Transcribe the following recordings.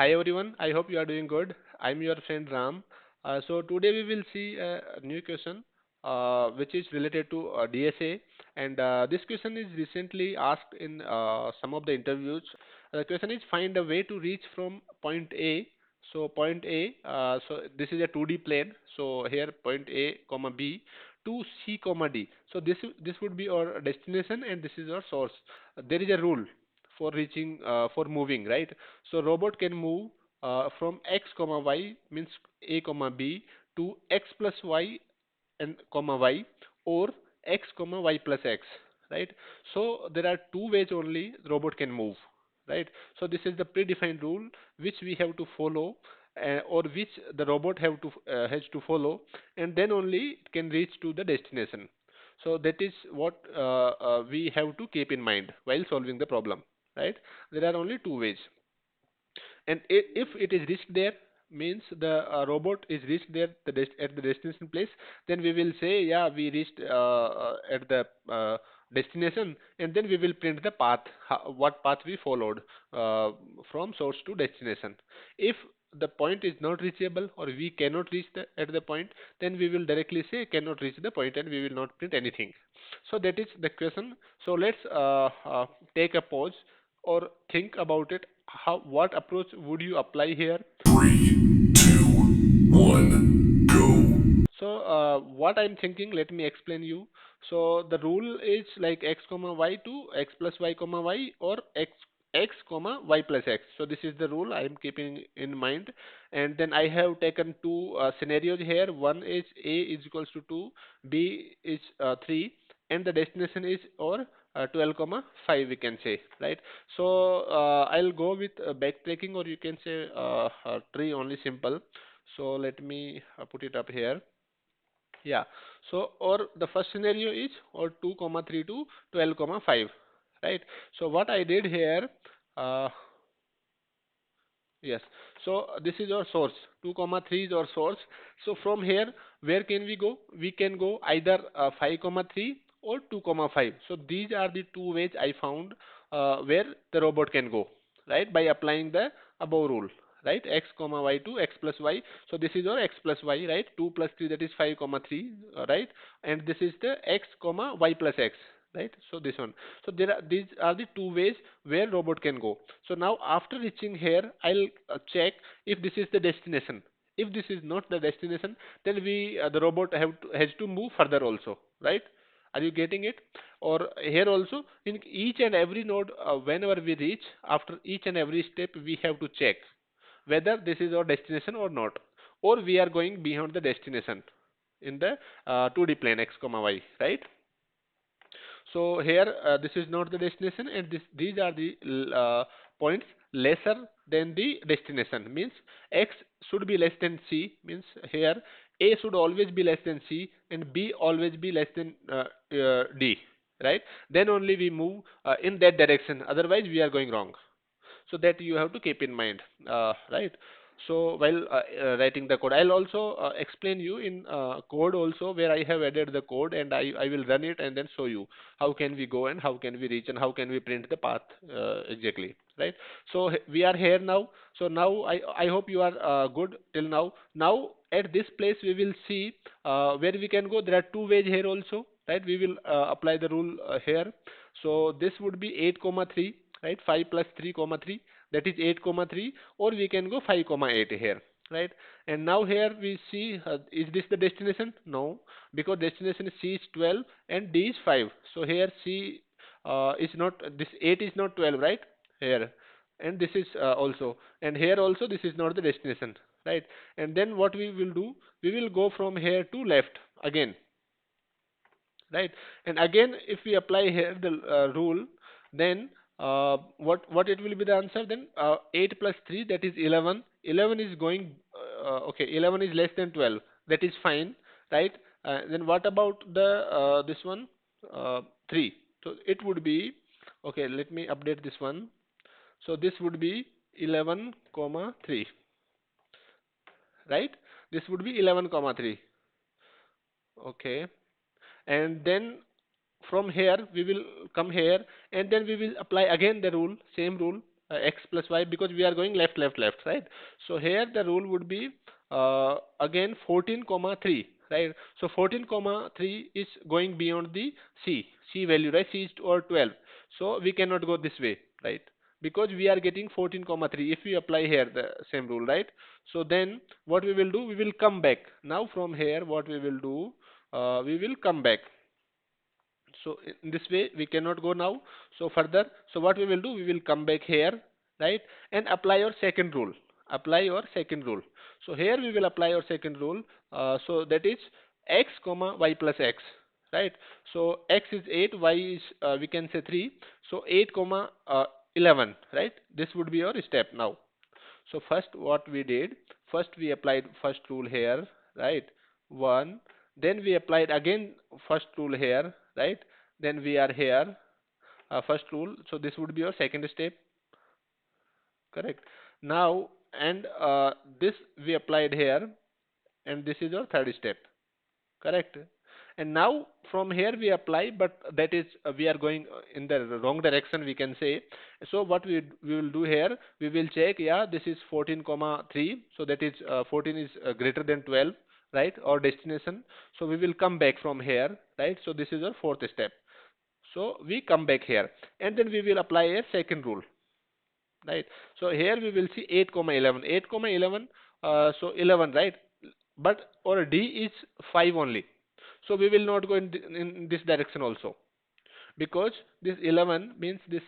Hi everyone, I hope you are doing good. I'm your friend Ram. So today we will see a new question which is related to DSA, and this question is recently asked in some of the interviews. The question is find a way to reach from point A. So point A, so this is a 2D plane. So here point A comma B to C comma D. So this would be our destination and this is our source. There is a rule for reaching for moving, right? So robot can move from x comma y means a comma b to x plus y and comma y or x comma y plus x, right? So there are two ways only robot can move, right? So this is the predefined rule which we have to follow or which the robot have to has to follow, and then only it can reach to the destination. So that is what we have to keep in mind while solving the problem, right? There are only two ways, and if it is reached there means the robot is reached there at the destination place, then we will say yeah we reached at the destination, and then we will print the path, what path we followed uh, from source to destination. If the point is not reachable or we cannot reach at the point, then we will directly say cannot reach the point and we will not print anything. So that is the question. So let's take a pause or think about it. How, what approach would you apply here? Three, two, one, go. So what I'm thinking, let me explain you. So the rule is like x comma y to x plus y comma y or x comma y plus x. So this is the rule I am keeping in mind. And then I have taken two scenarios here. One is a is equals to 2, b is 3, and the destination is or 12 comma 5 we can say, right? So I'll go with backtracking, or you can say tree only, simple. So let me put it up here. Yeah. So or the first scenario is or 2 comma 3 to 12 comma 5, right? So what I did here, uh, yes. So this is our source. 2 comma 3 is our source. So from here, where can we go? We can go either 5 comma 3 or 2 comma 5. So these are the two ways I found where the robot can go, right? By applying the above rule, right? X comma y to x plus y. So this is our x plus y, right? 2 plus 3, that is 5 comma 3, right? And this is the x comma y plus x, right? So this one. So there are these are the two ways where robot can go. So now after reaching here, I'll check if this is the destination. If this is not the destination, then we the robot has to move further also, right? Are you getting it? Or here also, in each and every node, whenever we reach, after each and every step, we have to check whether this is our destination or not, or we are going beyond the destination in the 2D plane x comma y, right? So here this is not the destination, and these are the points lesser than the destination. Means x should be less than c. Means here a should always be less than c and b always be less than d. Right? Then only we move in that direction. Otherwise we are going wrong. So that you have to keep in mind, right? So while writing the code, I'll also explain you in code also, where I have added the code, and I will run it and then show you how can we go and how can we reach and how can we print the path exactly, right? So we are here now. So now I hope you are good till now. Now at this place we will see where we can go. There are two ways here also, right? We will apply the rule here. So this would be 8 comma 3, right? 5 plus 3 comma 3, that is 8 comma 3, or we can go 5 comma 8 here, right? And now here we see, is this the destination? No, because destination is C is 12 and D is 5. So here C is not, this 8 is not 12, right? Here. And this is also, and here also this is not the destination, right? And then what we will do, we will go from here to left again, right? And again if we apply here the rule, then what it will be the answer then, 8 plus 3, that is 11. 11 is going okay, 11 is less than 12, that is fine, right? Then what about the this one, 3? So it would be, okay, let me update this one. So this would be 11 comma 3, right? This would be 11 comma 3. Okay. And then from here we will come here, and then we will apply again the rule, same rule, x plus y, because we are going left, left, left, right? So here the rule would be again 14 comma 3, right? So 14 comma 3 is going beyond the c value, right? C is or 12, so we cannot go this way, right? Because we are getting 14 comma 3. If we apply here the same rule, right? So then what we will do, we will come back. Now from here what we will do, we will come back. So in this way we cannot go now. So further, so what we will do, we will come back here, right? And apply your second rule. Apply your second rule. So here we will apply your second rule. So that is x comma y plus x, right? So x is 8, y is we can say 3. So 8 comma 11, right? This would be your step now. So first what we did, first we applied first rule here, right? One, then we applied again first rule here, right? Then we are here, first rule. So this would be your second step, correct? Now, and this we applied here, and this is your third step, correct? And now from here we apply, but that is we are going in the wrong direction, we can say. So what we will do here, we will check, yeah, this is 14 comma 3, so that is 14 is greater than 12, right, or destination. So we will come back from here, right? So this is our fourth step. So we come back here, and then we will apply a second rule, right? So here we will see 8 comma 11, 8 comma 11, so 11, right? But our d is 5 only, so we will not go in this direction also, because this 11 means this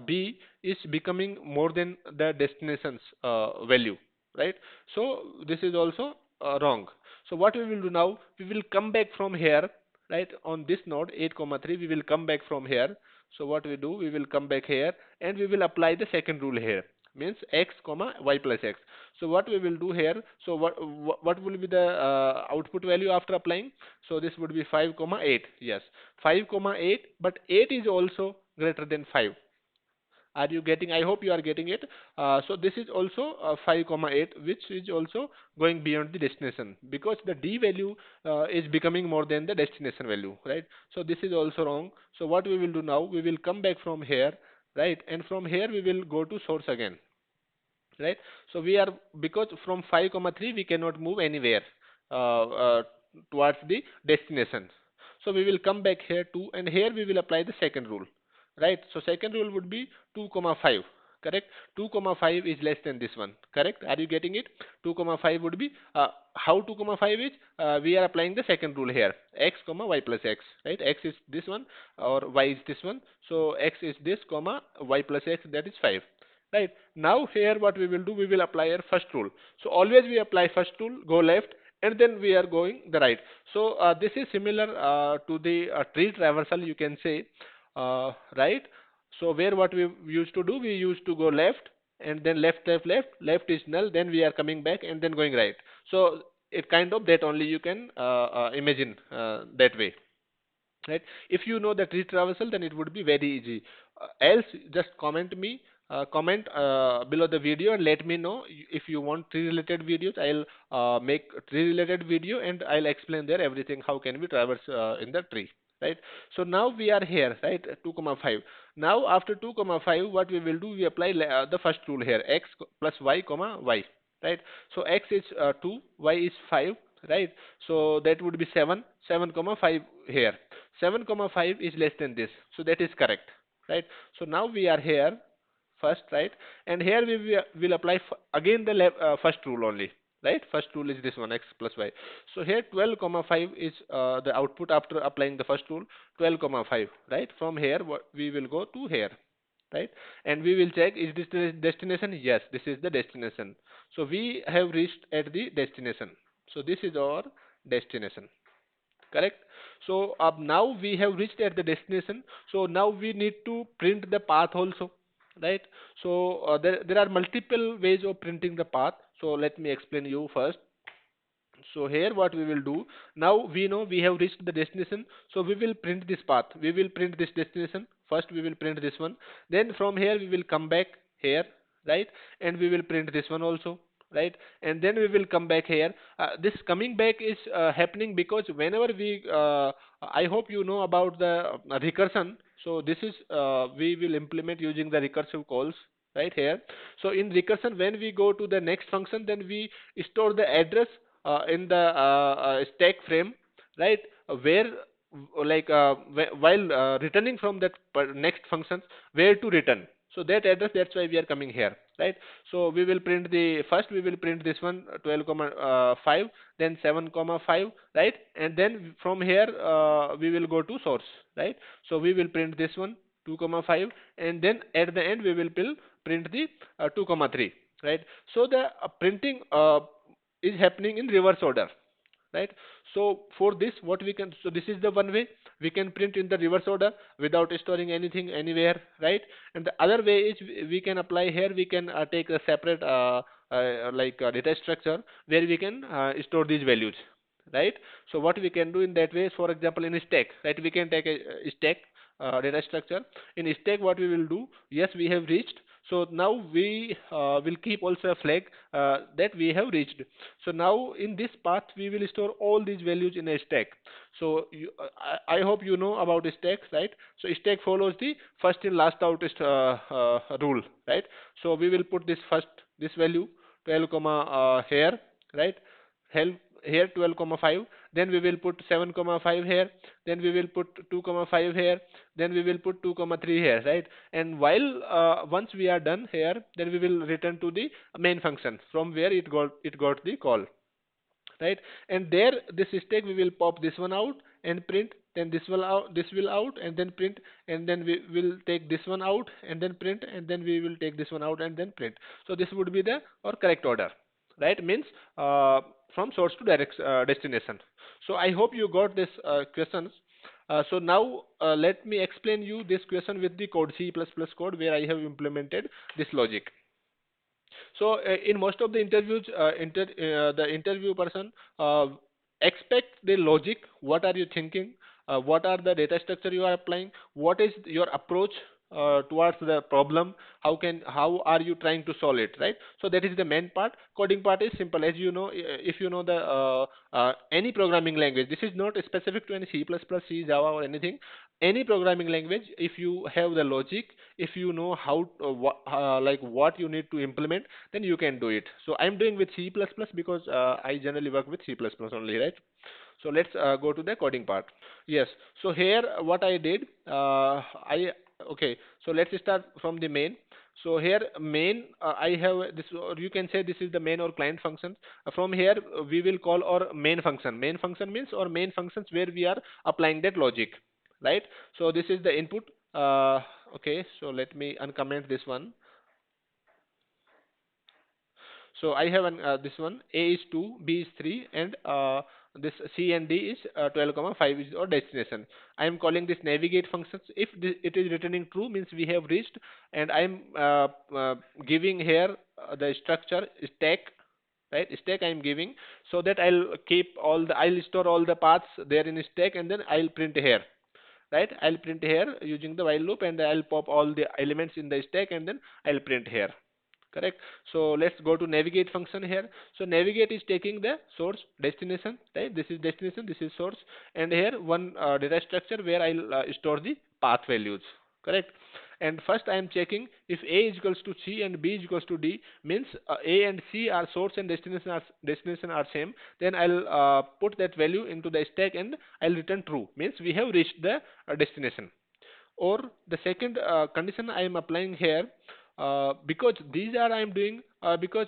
b is becoming more than the destination's value, right? So this is also wrong. So what we will do now, we will come back from here, right? On this node 8 comma 3 we will come back from here. So what we do, we will come back here, and we will apply the second rule here, means x comma y plus x. So what we will do here, so what will be the output value after applying? So this would be 5 comma 8. Yes, 5 comma 8, but 8 is also greater than 5. Are you getting? I hope you are getting it. So this is also 5 comma 8, which is also going beyond the destination, because the d value is becoming more than the destination value, right? So this is also wrong. So what we will do now, we will come back from here, right? And from here we will go to source again, right? So we are, because from 5 comma 3 we cannot move anywhere uh, uh, towards the destination. So we will come back here too, and here we will apply the second rule, right? So second rule would be 2 comma 5, correct? 2 comma 5 is less than this one, correct? Are you getting it? 2 comma 5 would be how 2 comma 5 is, we are applying the second rule here, x comma y plus x, right? X is this one or y is this one, so x is this comma y plus x, that is 5. Right. Now here what we will do, we will apply our first rule. So always we apply first rule, go left, and then we are going the right. So this is similar to the tree traversal, you can say, right? So where what we used to do, we used to go left, and then left, left, left, left is null, then we are coming back and then going right. So it kind of that only you can imagine that way, right? If you know the tree traversal, then it would be very easy. Else just comment below the video and let me know. If you want tree related videos, I'll make tree related video, and I'll explain there everything, how can we traverse in the tree, right? So now we are here, right? 2 comma 5. Now after 2 comma 5, what we will do, we apply the first rule here, x plus y comma y, right? So x is 2, y is 5, right? So that would be 7, 7 comma 5 here. 7 comma 5 is less than this, so that is correct, right? So now we are here first, right? And here we will apply again the first rule only, right? First rule is this one, x plus y. So here 12 comma 5 is the output after applying the first rule, 12 comma 5, right? From here we will go to here, right? And we will check, is this the destination? Yes, this is the destination. So we have reached at the destination. So this is our destination, correct? So now we have reached at the destination, so now we need to print the path also, right? So there are multiple ways of printing the path, so let me explain you first. So here what we will do, now we know we have reached the destination, so we will print this path, we will print this destination first, we will print this one, then from here we will come back here, right? And we will print this one also, right? And then we will come back here. This coming back is happening because whenever we I hope you know about the recursion. So this is we will implement using the recursive calls, right here. So in recursion, when we go to the next function, then we store the address in the stack frame, right? Where while returning from that next function, where to return. So that address, that's why we are coming here, right? So we will print the first, we will print this one 12 comma 5, then 7 comma 5, right? And then from here we will go to source, right? So we will print this one 2 comma 5, and then at the end we will print the 2 comma 3, right? So the printing is happening in reverse order, right? So for this, what we can, so this is the one way we can print in the reverse order without storing anything anywhere, right? And the other way is we can apply here, we can take a separate data structure where we can store these values, right? So what we can do in that way is, for example, in a stack, right, we can take a stack data structure. In stack, what we will do, yes, we have reached, so now we will keep also a flag that we have reached. So now in this path we will store all these values in a stack. So I hope you know about stacks, right? So stack follows the first in last out rule, right? So we will put this first, this value 12 comma here, right? Help here 12 comma 5, then we will put 7 comma 5 here, then we will put 2 comma 5 here, then we will put 2 comma 3 here, right? And while once we are done here, then we will return to the main function from where it got the call, right? And there, this stack, we will pop this one out and print, then this will out and then print, and then we will take this one out and then print, and then we will take this one out and then print. So this would be the or correct order, right? Means from source to direct destination. So I hope you got this questions. So now let me explain you this question with the code, C++ code, where I have implemented this logic. So in most of the interviews, the interview person uh, expect the logic. What are you thinking? What are the data structure you are applying? What is your approach towards the problem? How are you trying to solve it? Right. So that is the main part. Coding part is simple, as you know. If you know the any programming language, this is not specific to any C++, C, Java, or anything. Any programming language, if you have the logic, if you know how what you need to implement, then you can do it. So I'm doing with C++ because I generally work with C++ only, right? So let's go to the coding part. Yes. So here what I did, I okay. So let's start from the main. So here main, I have this, or you can say this is the main or client function. From here we will call our main function. Main function means our main functions where we are applying that logic, right? So this is the input. Okay. So let me uncomment this one. So I have this one, A is 2, B is 3, and this C and D is 12 comma 5 is our destination. I am calling this navigate functions. If it is returning true, means we have reached, and I am giving here the structure stack, right? Stack I am giving, so that I'll store all the paths there in stack, and then I'll print here, right? I'll print here using the while loop, and I'll pop all the elements in the stack, and then I'll print here. Correct. So let's go to navigate function here. So navigate is taking the source destination, right? This is destination, this is source, and here one data structure where I'll store the path values. Correct. And first I am checking if A is equals to C and B is equals to D, means A and C are source and destination are same. Then I'll put that value into the stack and I'll return true, means we have reached the destination. Or the second condition I am applying here, because these are I am doing because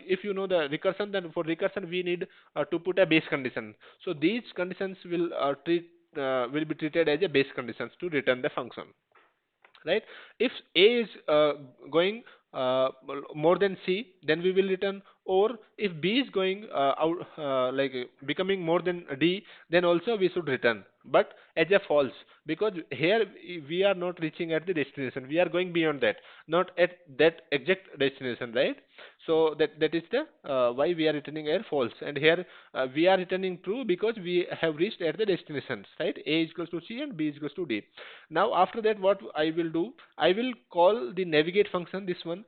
if you know the recursion, then for recursion we need to put a base condition. So these conditions will be treated as a base conditions to return the function, right? If A is going more than C, then we will return. Or if B is going becoming more than D, then also we should return, but as a false, because here we are not reaching at the destination, we are going beyond that, not at that exact destination, right? So that is the why we are returning a false, and here we are returning true because we have reached at the destinations, right? A is equals to C and B is equals to D. Now after that, what I will do, I will call the navigate function, this one,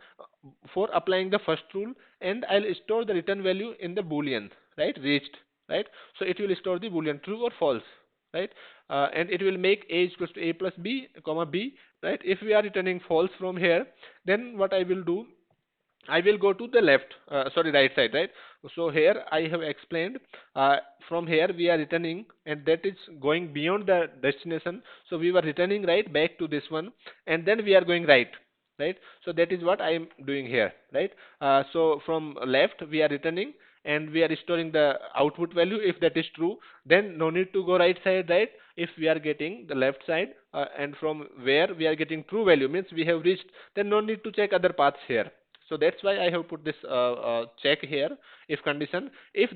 for applying the first rule, and I'll store the return value in the boolean, right? Reached, right? So it will store the boolean true or false, right? And it will make a equals to a plus b comma b, right? If we are returning false from here, then what I will do, I will go to the left, sorry, right side, right? So here I have explained, uh, from here we are returning, and that is going beyond the destination. So we were returning right back to this one, and then we are going right, right? So that is what I am doing here, right? So from left we are returning, and we are storing the output value. If that is true, then no need to go right side, right? If we are getting the left side, and from where we are getting true value, means we have reached, then no need to check other paths here. So that's why I have put this check here, if condition. If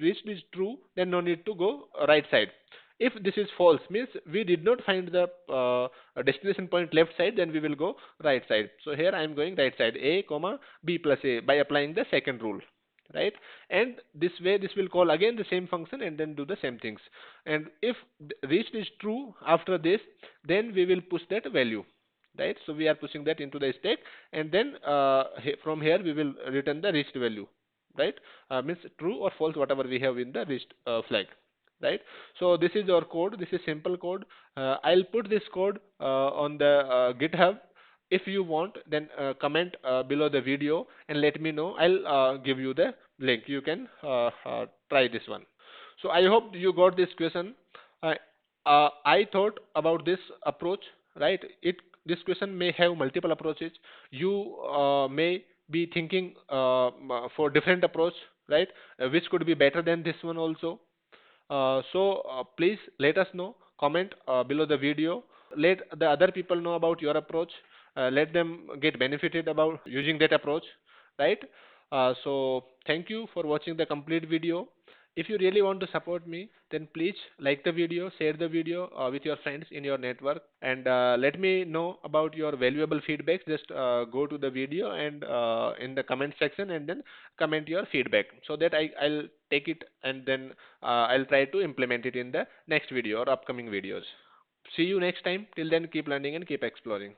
reached is true, then no need to go right side. If this is false, means we did not find the destination point left side, then we will go right side. So here I am going right side, a comma b plus a, by applying the second rule, right? And this way this will call again the same function and then do the same things. And if reached is true after this, then we will push that value, right? So we are pushing that into the stack, and then from here we will return the reached value, right? Means true or false, whatever we have in the reached flag, right? So this is our code. This is simple code. I'll put this code on the GitHub. If you want, then comment below the video and let me know. I'll give you the link. You can try this one. So I hope you got this question. Uh, I thought about this approach, right? This question may have multiple approaches. You may be thinking for different approach, right? Which could be better than this one also. So please let us know. Comment below the video. Let the other people know about your approach. Let them get benefited about using that approach, right? So thank you for watching the complete video. If you really want to support me, then please like the video, share the video with your friends in your network, and let me know about your valuable feedback. Just go to the video and in the comment section, and then comment your feedback, so that I'll take it, and then I'll try to implement it in the next video or upcoming videos. See you next time. Till then, keep learning and keep exploring.